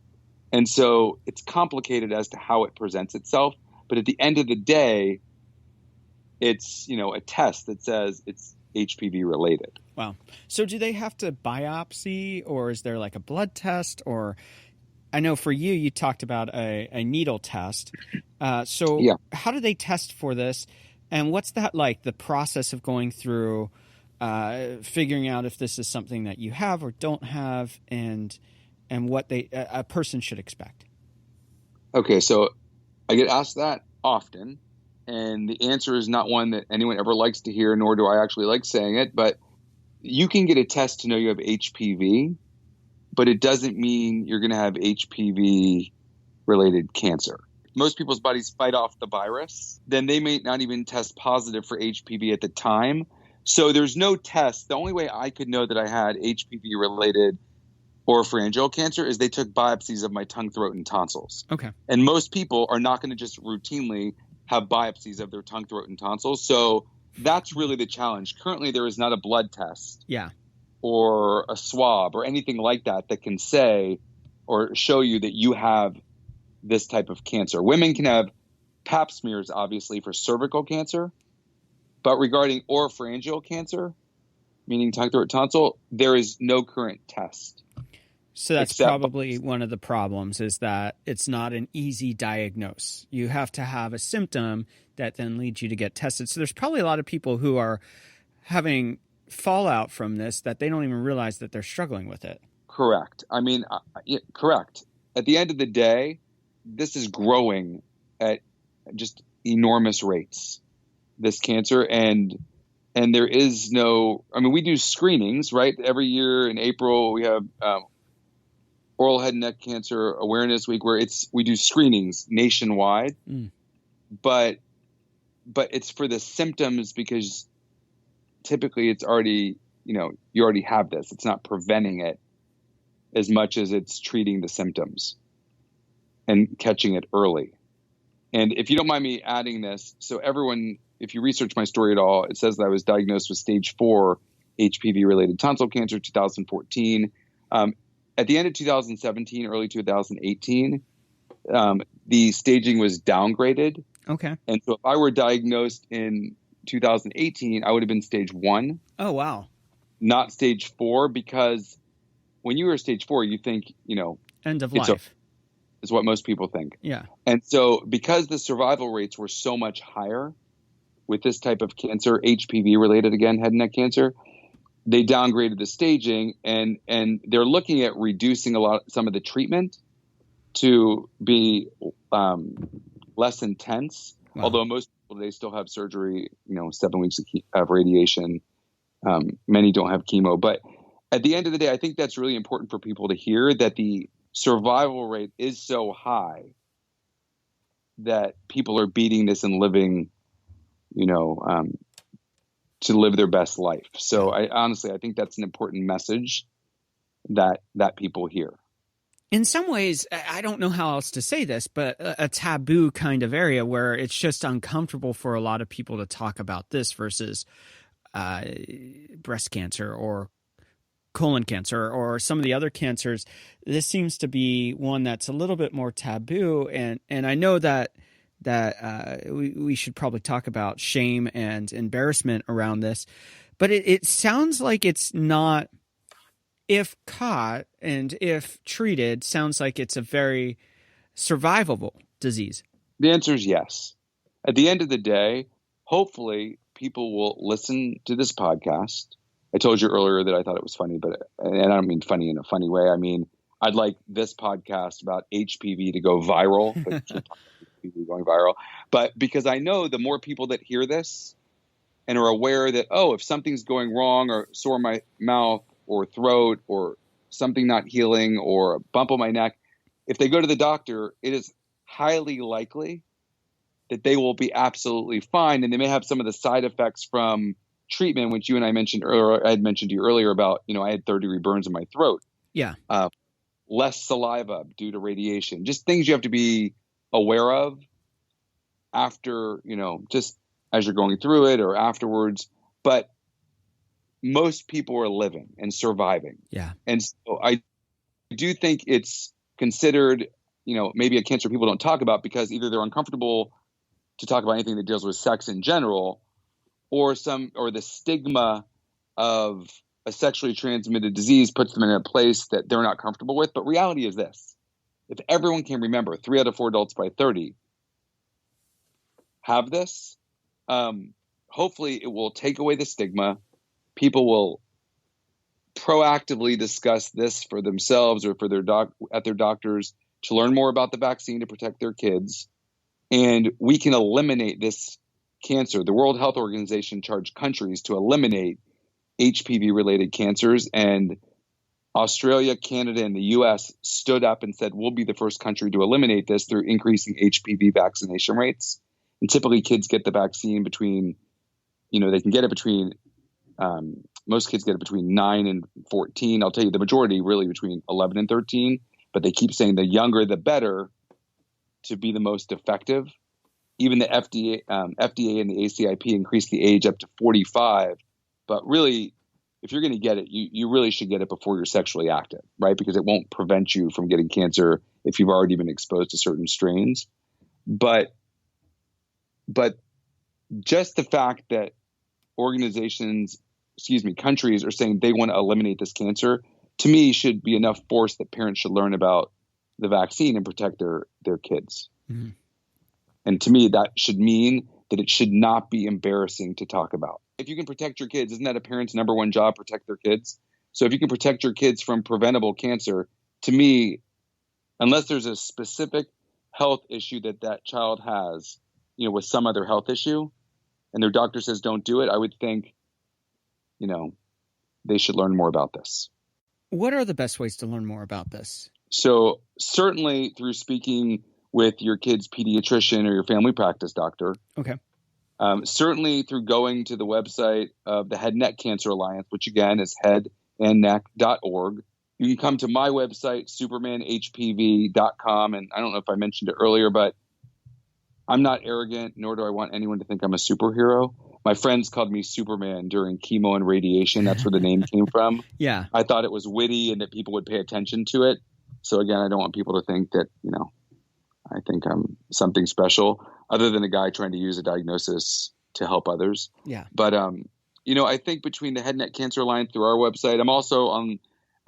And so it's complicated as to how it presents itself. But at the end of the day, it's, a test that says it's HPV related. Wow. So do they have to biopsy, or is there like a blood test? Or I know for you talked about a needle test. So yeah. How do they test for this? And what's that like, the process of going through figuring out if this is something that you have or don't have, and what a person should expect? Okay, so I get asked that often, and the answer is not one that anyone ever likes to hear, nor do I actually like saying it, but you can get a test to know you have HPV, but it doesn't mean you're going to have HPV-related cancer. Most people's bodies fight off the virus. Then they may not even test positive for HPV at the time. So there's no test. The only way I could know that I had HPV-related oropharyngeal cancer is they took biopsies of my tongue, throat, and tonsils. Okay. And most people are not going to just routinely have biopsies of their tongue, throat, and tonsils. So that's really the challenge. Currently, there is not a blood test. Yeah. Or a swab or anything like that that can say or show you that you have this type of cancer. Women can have pap smears, obviously, for cervical cancer. But regarding oropharyngeal cancer, meaning tongue, throat, tonsil, there is no current test. So that's probably one of the problems, is that it's not an easy diagnose. You have to have a symptom that then leads you to get tested. So there's probably a lot of people who are having fallout from this that they don't even realize that they're struggling with it. Correct. I mean, correct. At the end of the day, this is growing at just enormous rates, this cancer. And there is no, I mean, we do screenings, right? Every year in April, we have Oral Head and Neck Cancer Awareness Week, where we do screenings nationwide. But it's for the symptoms, because typically it's already, you already have this. It's not preventing it as much as it's treating the symptoms and catching it early. And if you don't mind me adding this, so everyone if you research my story at all, it says that I was diagnosed with stage 4 HPV-related tonsil cancer, 2014. At the end of 2017, early 2018, the staging was downgraded. Okay. And so if I were diagnosed in 2018, I would have been stage 1. Oh, wow. Not stage 4, because when you were stage 4, you think, End of life. Is what most people think. Yeah. And so because the survival rates were so much higher with this type of cancer, HPV related, again, head and neck cancer, they downgraded the staging, and they're looking at reducing some of the treatment to be less intense. Wow. Although most people, they still have surgery, 7 weeks of radiation. Many don't have chemo. But at the end of the day, I think that's really important for people to hear, that the survival rate is so high that people are beating this and living, to live their best life. So I think that's an important message that people hear. In some ways, I don't know how else to say this, but a taboo kind of area where it's just uncomfortable for a lot of people to talk about this versus breast cancer or colon cancer or some of the other cancers. This seems to be one that's a little bit more taboo. And I know that we should probably talk about shame and embarrassment around this, but it sounds like it's not, if caught and if treated, sounds like it's a very survivable disease. The answer is yes. At the end of the day, hopefully people will listen to this podcast. I told you earlier that I thought it was funny, and I don't mean funny in a funny way. I mean, I'd like this podcast about HPV to go viral, HPV going viral. But because I know the more people that hear this and are aware that, if something's going wrong or sore my mouth or throat or something not healing or a bump on my neck, if they go to the doctor, it is highly likely that they will be absolutely fine. And they may have some of the side effects from treatment, which you and I mentioned earlier. I had mentioned to you earlier about, I had third-degree burns in my throat. Yeah. Less saliva due to radiation. Just things you have to be aware of after, just as you're going through it or afterwards. But most people are living and surviving. Yeah. And so I do think it's considered, maybe a cancer people don't talk about because either they're uncomfortable to talk about anything that deals with sex in general, or the stigma of a sexually transmitted disease puts them in a place that they're not comfortable with. But reality is this: if everyone can remember, 3 out of 4 adults by 30 have this, hopefully it will take away the stigma. People will proactively discuss this for themselves or for at their doctors to learn more about the vaccine to protect their kids. And we can eliminate this cancer. The World Health Organization charged countries to eliminate HPV-related cancers, and Australia, Canada, and the U.S. stood up and said, we'll be the first country to eliminate this through increasing HPV vaccination rates. And typically kids get the vaccine between, they can get it between, most kids get it between 9 and 14. I'll tell you the majority really between 11 and 13, but they keep saying the younger, the better to be the most effective. Even the FDA and the ACIP increased the age up to 45. But really, if you're going to get it, you really should get it before you're sexually active, right? Because it won't prevent you from getting cancer if you've already been exposed to certain strains. But just the fact that countries are saying they want to eliminate this cancer, to me, should be enough force that parents should learn about the vaccine and protect their kids. Mm-hmm. And to me, that should mean that it should not be embarrassing to talk about. If you can protect your kids, isn't that a parent's number one job, protect their kids? So if you can protect your kids from preventable cancer, to me, unless there's a specific health issue that child has, with some other health issue, and their doctor says don't do it, I would think, they should learn more about this. What are the best ways to learn more about this? So certainly through speaking with your kid's pediatrician or your family practice doctor. Okay. Certainly through going to the website of the Head and Neck Cancer Alliance, which again is headandneck.org. You can come to my website, supermanhpv.com. And I don't know if I mentioned it earlier, but I'm not arrogant, nor do I want anyone to think I'm a superhero. My friends called me Superman during chemo and radiation. That's where the name came from. Yeah. I thought it was witty and that people would pay attention to it. So again, I don't want people to think that, I think I'm something special other than a guy trying to use a diagnosis to help others. Yeah. But, I think between the Head and Neck Cancer Alliance through our website, I'm also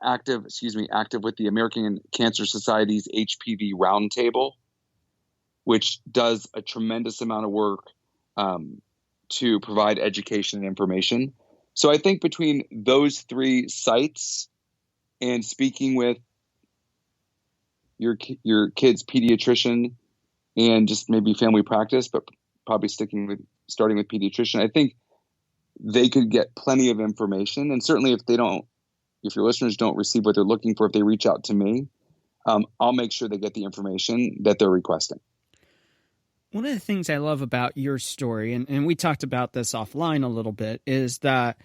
active with the American Cancer Society's HPV Roundtable, which does a tremendous amount of work to provide education and information. So I think between those three sites and speaking with your kid's pediatrician and just maybe family practice, but probably starting with pediatrician, I think they could get plenty of information. And certainly if your listeners don't receive what they're looking for, if they reach out to me, I'll make sure they get the information that they're requesting. One of the things I love about your story, and we talked about this offline a little bit, is that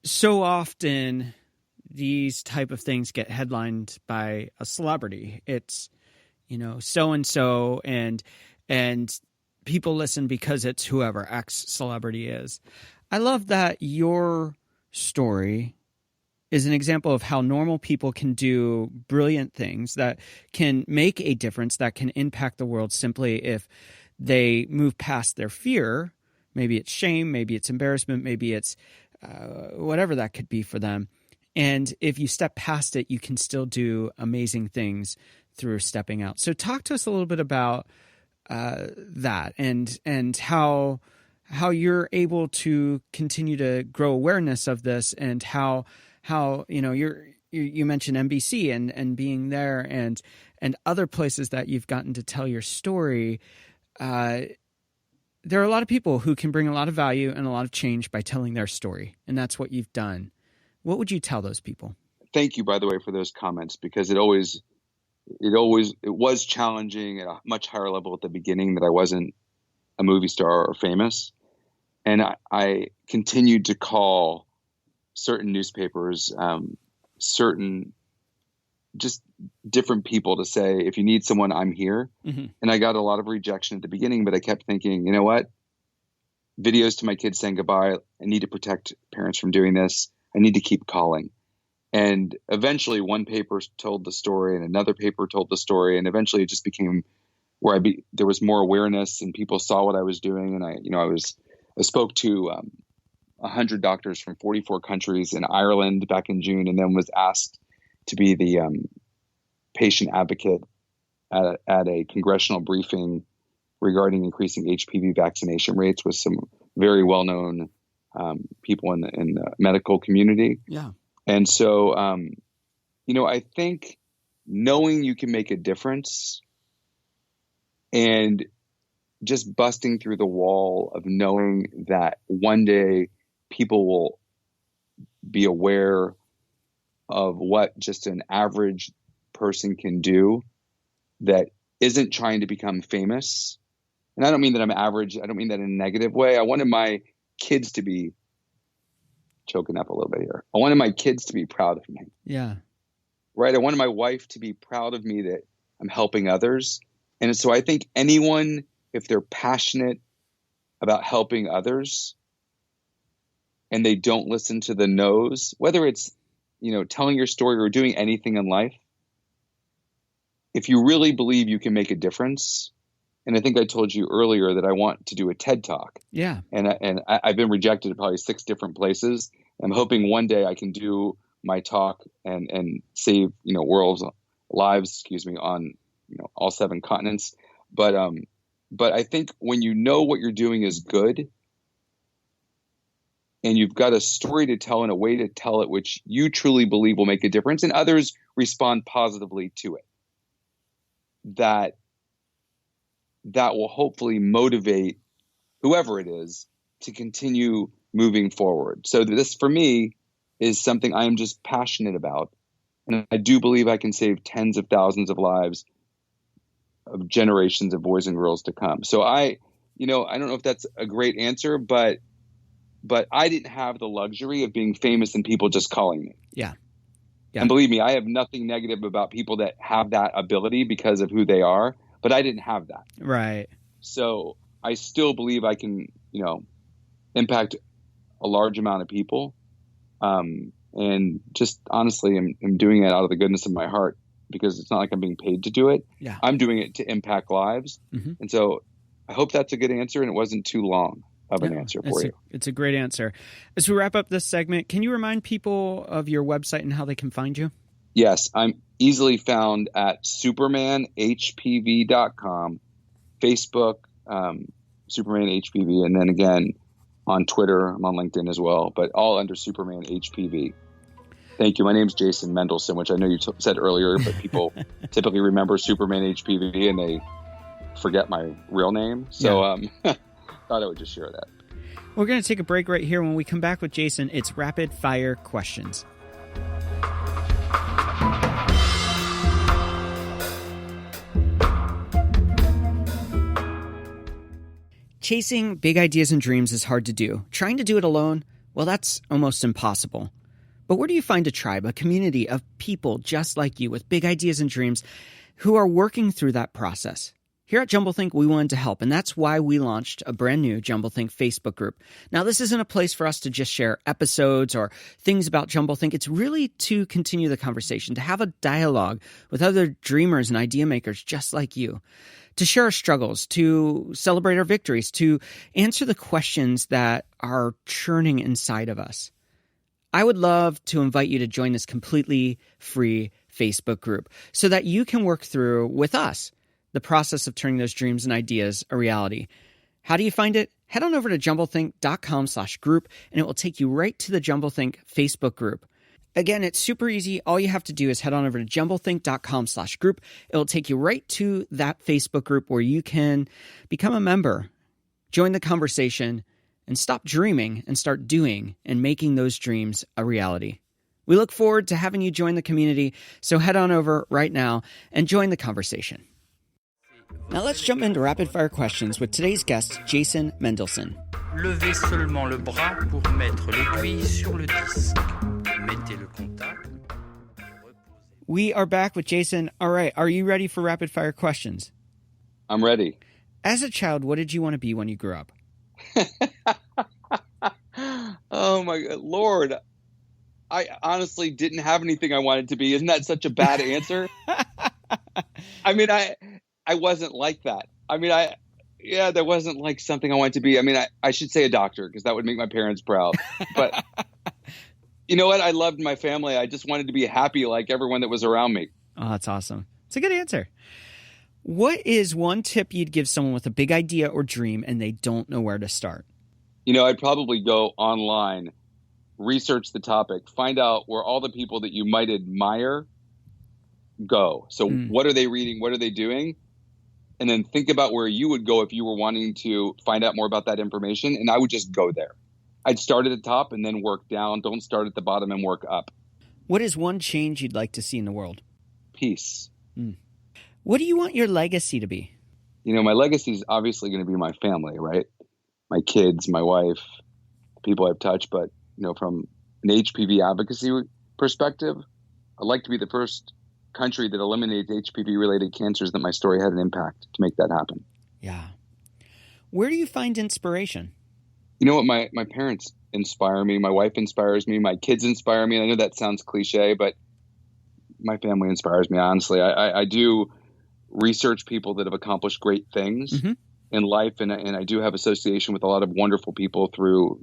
so often these type of things get headlined by a celebrity. It's, so-and-so and people listen because it's whoever X celebrity is. I love that your story is an example of how normal people can do brilliant things that can make a difference, that can impact the world simply if they move past their fear. Maybe it's shame, maybe it's embarrassment, maybe it's whatever that could be for them. And if you step past it, you can still do amazing things through stepping out. So talk to us a little bit about that and how you're able to continue to grow awareness of this, and how you mentioned NBC and being there and other places that you've gotten to tell your story. There are a lot of people who can bring a lot of value and a lot of change by telling their story, and that's what you've done. What would you tell those people? Thank you, by the way, for those comments, because it was challenging at a much higher level at the beginning that I wasn't a movie star or famous. And I continued to call certain newspapers, certain just different people to say, if you need someone, I'm here. Mm-hmm. And I got a lot of rejection at the beginning, but I kept thinking, you know what? Videos to my kids saying goodbye. I need to protect parents from doing this. I need to keep calling. And eventually one paper told the story and another paper told the story. And eventually it just became where there was more awareness and people saw what I was doing. And I spoke to 100 doctors from 44 countries in Ireland back in June, and then was asked to be the patient advocate at a congressional briefing regarding increasing HPV vaccination rates with some very well-known people in the medical community. Yeah. And so, I think knowing you can make a difference and just busting through the wall of knowing that one day people will be aware of what just an average person can do that isn't trying to become famous. And I don't mean that I'm average. I don't mean that in a negative way. I wanted my kids to be choking up a little bit here. I wanted my kids to be proud of me. Yeah. Right. I wanted my wife to be proud of me that I'm helping others. And so I think anyone, if they're passionate about helping others and they don't listen to the no's, whether it's, telling your story or doing anything in life, if you really believe you can make a difference, and I think I told you earlier that I want to do a TED Talk. Yeah. And I've been rejected at probably 6 different places. I'm hoping one day I can do my talk and save, lives, on, all 7 continents. But I think when you know what you're doing is good and you've got a story to tell and a way to tell it, which you truly believe will make a difference and others respond positively to it, that will hopefully motivate whoever it is to continue moving forward. So this for me is something I am just passionate about. And I do believe I can save tens of thousands of lives of generations of boys and girls to come. So I don't know if that's a great answer, but I didn't have the luxury of being famous and people just calling me. Yeah. Yeah. And believe me, I have nothing negative about people that have that ability because of who they are, but I didn't have that. Right. So I still believe I can, impact a large amount of people. And just honestly, I'm doing it out of the goodness of my heart because it's not like I'm being paid to do it. Yeah. I'm doing it to impact lives. Mm-hmm. And so I hope that's a good answer and it wasn't too long of an answer for you. It's a great answer. As we wrap up this segment, can you remind people of your website and how they can find you? Yes, I'm easily found at supermanhpv.com, Facebook, Superman HPV, and then again on Twitter. I'm on LinkedIn as well, but all under Superman HPV. Thank you. My name's Jason Mendelsohn, which I know you said earlier, but people typically remember Superman HPV and they forget my real name. So thought I would just share that. We're going to take a break right here. When we come back with Jason, it's rapid fire questions. Chasing big ideas and dreams is hard to do. Trying to do it alone, well, that's almost impossible. But where do you find a tribe, a community of people just like you with big ideas and dreams who are working through that process? Here at Jumblethink, we wanted to help, and that's why we launched a brand new Jumblethink Facebook group. Now, this isn't a place for us to just share episodes or things about Jumblethink. It's really to continue the conversation, to have a dialogue with other dreamers and idea makers just like you, to share our struggles, to celebrate our victories, to answer the questions that are churning inside of us. I would love to invite you to join this completely free Facebook group so that you can work through with us the process of turning those dreams and ideas a reality. How do you find it? Head on over to jumblethink.com/group and it will take you right to the Jumblethink Facebook group. Again, it's super easy. All you have to do is head on over to jumblethink.com/group. It will take you right to that Facebook group where you can become a member, join the conversation, and stop dreaming and start doing and making those dreams a reality. We look forward to having you join the community, so head on over right now and join the conversation. Now let's jump into rapid fire questions with today's guest, Jason Mendelsohn. Levez seulement le bras pour mettre l'aiguille sur le disque. Mettez le contact. We are back with Jason. All right, are you ready for rapid fire questions? I'm ready. As a child, what did you want to be when you grew up? Oh my God, Lord. I honestly didn't have anything I wanted to be. Isn't that such a bad answer? I mean, I wasn't like that. I mean, there wasn't like something I wanted to be. I mean, I should say a doctor because that would make my parents proud. But you know what? I loved my family. I just wanted to be happy like everyone that was around me. Oh, that's awesome. It's a good answer. What is one tip you'd give someone with a big idea or dream and they don't know where to start? I'd probably go online, research the topic, find out where all the people that you might admire go. So what are they reading? What are they doing? And then think about where you would go if you were wanting to find out more about that information. And I would just go there. I'd start at the top and then work down. Don't start at the bottom and work up. What is one change you'd like to see in the world? Peace. What do you want your legacy to be? My legacy is obviously going to be my family, right? My kids, my wife, the people I've touched. But, from an HPV advocacy perspective, I'd like to be the first country that eliminates HPV-related cancers that my story had an impact to make that happen. Yeah. Where do you find inspiration? You know what? My parents inspire me. My wife inspires me. My kids inspire me. And I know that sounds cliche, but my family inspires me, honestly. I do research people that have accomplished great things in life. And I do have association with a lot of wonderful people through,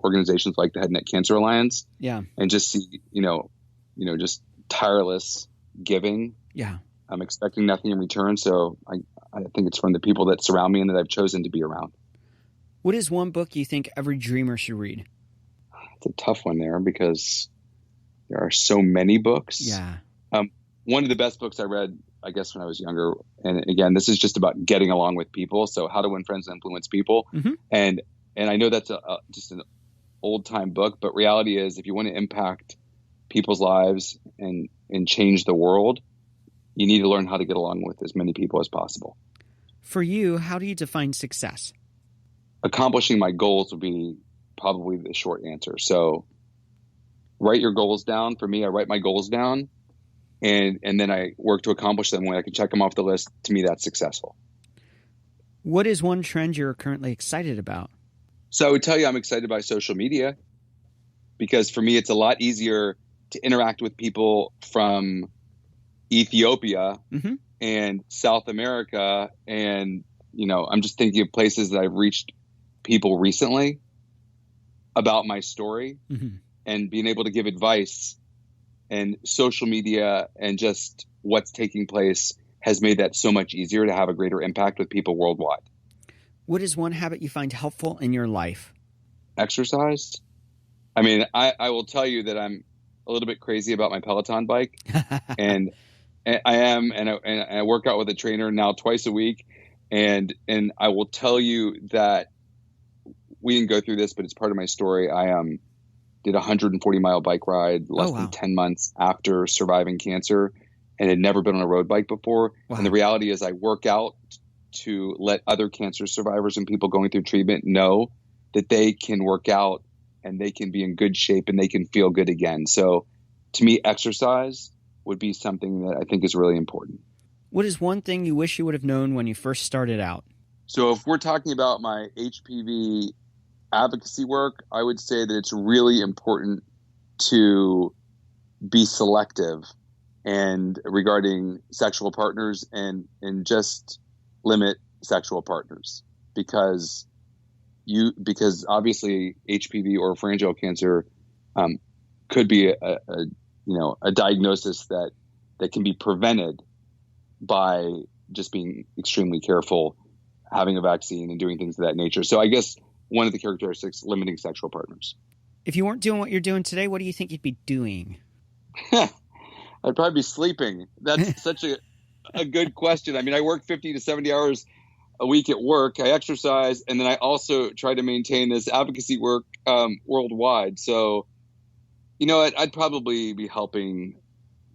organizations like the Head and Neck Cancer Alliance. Yeah. And just see, just tireless giving. Yeah. I'm expecting nothing in return. So I think it's from the people that surround me and that I've chosen to be around. What is one book you think every dreamer should read? It's a tough one there because there are so many books. Yeah. One of the best books I read, I guess, when I was younger. And again, this is just about getting along with people. So How to Win Friends and Influence People. And I know that's just an old time book, but reality is if you want to impact people's lives and change the world, you need to learn how to get along with as many people as possible. For you, how do you define success? Accomplishing my goals would be probably the short answer. So write your goals down. For me, I write my goals down and then I work to accomplish them. When I can check them off the list, to me, that's successful. What is one trend you're currently excited about? So I would tell you I'm excited by social media because for me, it's a lot easier to interact with people from Ethiopia and South America. And, I'm just thinking of places that I've reached people recently about my story and being able to give advice, and social media and just what's taking place has made that so much easier to have a greater impact with people worldwide. What is one habit you find helpful in your life? Exercise. I mean, I will tell you that I'm a little bit crazy about my Peloton bike, and I am, and I work out with a trainer now twice a week, and I will tell you that we didn't go through this, but it's part of my story. I did a 140-mile bike ride less than 10 months after surviving cancer, and had never been on a road bike before. Wow. And the reality is, I work out to let other cancer survivors and people going through treatment know that they can work out and they can be in good shape and they can feel good again. So to me, exercise would be something that I think is really important. What is one thing you wish you would have known when you first started out? So if we're talking about my HPV advocacy work, I would say that it's really important to be selective and regarding sexual partners and just limit sexual partners because obviously HPV or Orpharagial cancer could be a diagnosis that can be prevented by just being extremely careful, having a vaccine and doing things of that nature. So I guess one of the characteristics, limiting sexual partners. If you weren't doing what you're doing today, what do you think you'd be doing? I'd probably be sleeping. That's such a good question. I mean, I work 50 to 70 hours a week at work. I exercise, and then I also try to maintain this advocacy work worldwide. So, I'd probably be helping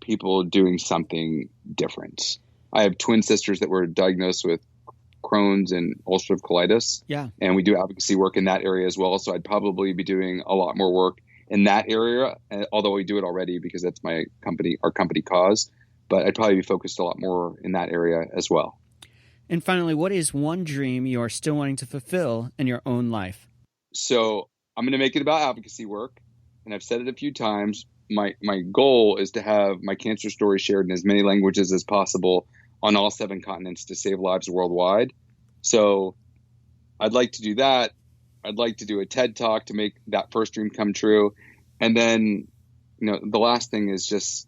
people doing something different. I have twin sisters that were diagnosed with Crohn's and ulcerative colitis. Yeah. And we do advocacy work in that area as well. So I'd probably be doing a lot more work in that area, although we do it already because that's our company cause. But I'd probably be focused a lot more in that area as well. And finally, what is one dream you are still wanting to fulfill in your own life? So I'm going to make it about advocacy work. And I've said it a few times. My goal is to have my cancer story shared in as many languages as possible on all 7 continents to save lives worldwide. So I'd like to do that. I'd like to do a TED Talk to make that first dream come true. And then, the last thing is just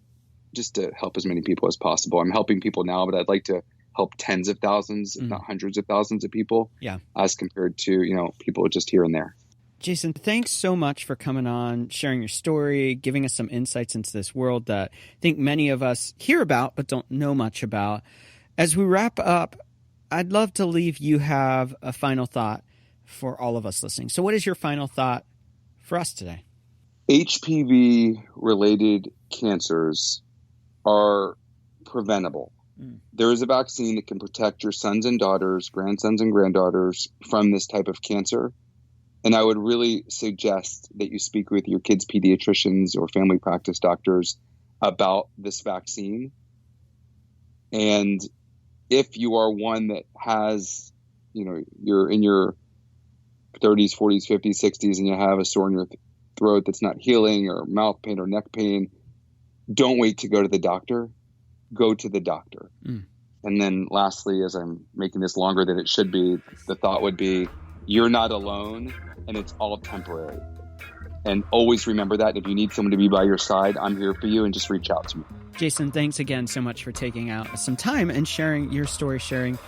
to help as many people as possible. I'm helping people now, but I'd like to help tens of thousands, if not hundreds of thousands of people, as compared to, people just here and there. Jason, thanks so much for coming on, sharing your story, giving us some insights into this world that I think many of us hear about but don't know much about. As we wrap up, I'd love to leave you have a final thought for all of us listening. So what is your final thought for us today? HPV-related cancers are preventable. There is a vaccine that can protect your sons and daughters, grandsons and granddaughters from this type of cancer. And I would really suggest that you speak with your kids' pediatricians or family practice doctors about this vaccine. And if you are one that has, you're in your 30s, 40s, 50s, 60s, and you have a sore in your throat that's not healing or mouth pain or neck pain, don't wait to go to the doctor. Go to the doctor. And then lastly, as I'm making this longer than it should be, the thought would be, you're not alone and it's all temporary. And always remember that. If you need someone to be by your side, I'm here for you, and just reach out to me. Jason, thanks again so much for taking out some time and sharing your story, sharing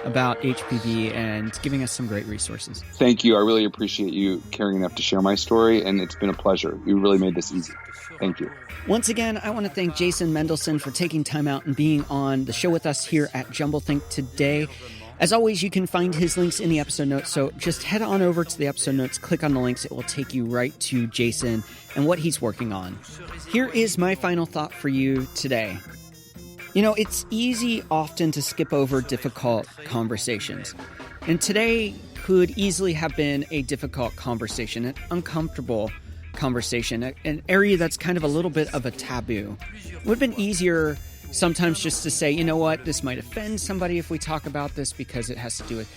about HPV and giving us some great resources. Thank you. I really appreciate you caring enough to share my story, and it's been a pleasure. You really made this easy. Thank you. Once again, I want to thank Jason Mendelsohn for taking time out and being on the show with us here at Jumblethink today. As always, you can find his links in the episode notes, so just head on over to the episode notes, click on the links, it will take you right to Jason and what he's working on. Here is my final thought for you today. It's easy often to skip over difficult conversations, and today could easily have been a difficult conversation, an uncomfortable conversation, an area that's kind of a little bit of a taboo. It would have been easier sometimes just to say, you know what, this might offend somebody if we talk about this because it has to do with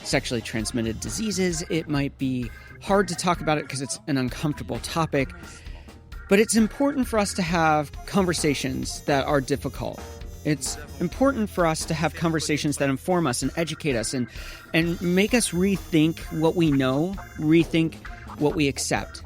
sexually transmitted diseases. It might be hard to talk about it because it's an uncomfortable topic. But it's important for us to have conversations that are difficult. It's important for us to have conversations that inform us and educate us and make us rethink what we know, rethink what we accept.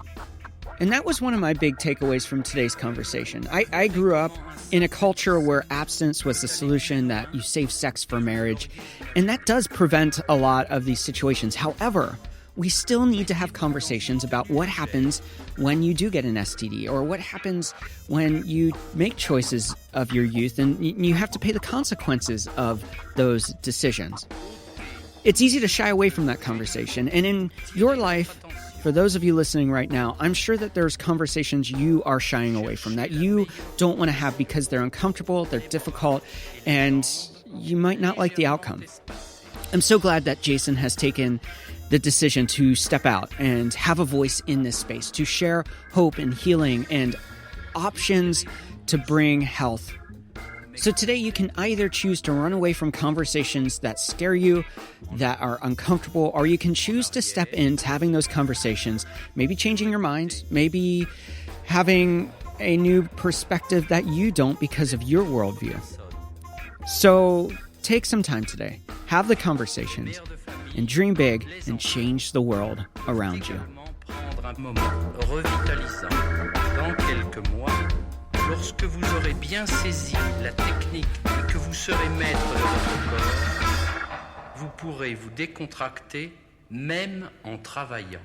And that was one of my big takeaways from today's conversation. I grew up in a culture where abstinence was the solution, that you save sex for marriage, and that does prevent a lot of these situations. However, we still need to have conversations about what happens when you do get an STD, or what happens when you make choices of your youth and you have to pay the consequences of those decisions. It's easy to shy away from that conversation. And in your life, for those of you listening right now, I'm sure that there's conversations you are shying away from, that you don't want to have because they're uncomfortable, they're difficult, and you might not like the outcome. I'm so glad that Jason has taken the decision to step out and have a voice in this space, to share hope and healing and options to bring health. So today you can either choose to run away from conversations that scare you, that are uncomfortable, or you can choose to step into having those conversations, maybe changing your mind, maybe having a new perspective that you don't because of your worldview. So take some time today, have the conversations, and dream big and change the world around you. Prendre un moment revitalisant dans quelques mois, lorsque vous aurez bien saisi la technique et que vous serez maître de votre corps, vous pourrez vous décontracter même en travaillant.